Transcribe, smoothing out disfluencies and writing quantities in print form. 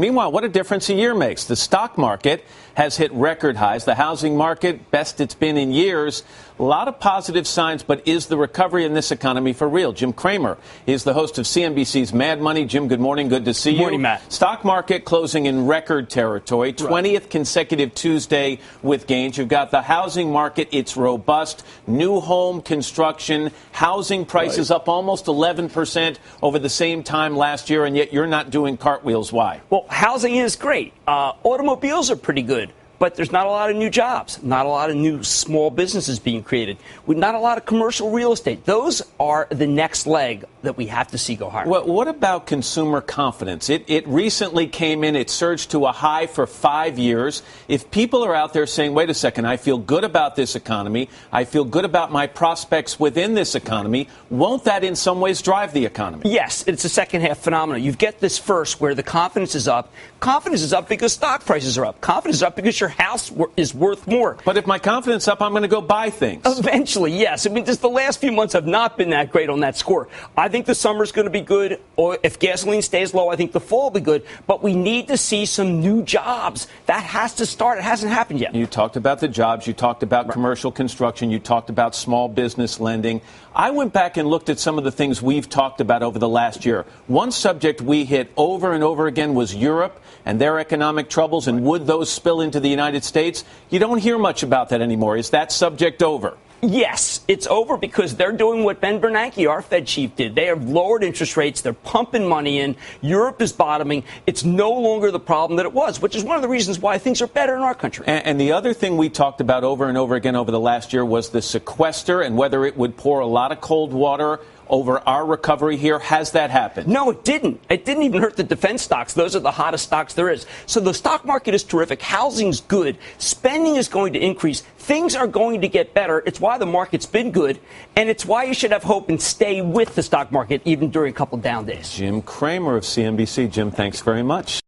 Meanwhile, what a difference a year makes. The stock market has hit record highs. The housing market, best it's been in years. A lot of positive signs, but is the recovery in this economy for real? Jim Cramer is the host of CNBC's Mad Money. Jim, good morning. Good to see you. Good morning, Matt. Stock market closing in record territory. 20th consecutive Tuesday with gains. You've got the housing market. It's robust. New home construction. Housing prices up almost 11% over the same time last year, and yet you're not doing cartwheels. Why? Well, housing is great. Automobiles are pretty good. But there's not a lot of new jobs, not a lot of new small businesses being created, with not a lot of commercial real estate. Those are the next leg that we have to see go higher. Well, what about consumer confidence? It recently came in. It surged to a high for 5 years. If people are out there saying, wait a second, I feel good about this economy, I feel good about my prospects within this economy, won't that in some ways drive the economy? Yes, it's a second half phenomenon. You get this first where the confidence is up. Confidence is up because stock prices are up. Confidence is up because your house is worth more. But if my confidence is up, I'm going to go buy things. Eventually, yes. I mean, just the last few months have not been that great on that score. I think the summer's going to be good. Or if gasoline stays low, I think the fall will be good. But we need to see some new jobs. That has to start. It hasn't happened yet. You talked about the jobs. You talked about commercial construction. You talked about small business lending. I went back and looked at some of the things we've talked about over the last year. One subject we hit over and over again was Europe and their economic troubles, and would those spill into the United States? You don't hear much about that anymore. Is that subject over? Yes, it's over because they're doing what Ben Bernanke, our Fed chief, did. They have lowered interest rates. They're pumping money in. Europe is bottoming. It's no longer the problem that it was, which is one of the reasons why things are better in our country. And the other thing we talked about over and over again over the last year was the sequester and whether it would pour a lot of cold water over our recovery here. Has that happened? No, it didn't. It didn't even hurt the defense stocks. Those are the hottest stocks there is. So the stock market is terrific. Housing's good. Spending is going to increase. Things are going to get better. It's why the market's been good, and it's why you should have hope and stay with the stock market even during a couple down days. Jim Cramer of CNBC. Jim, thanks very much.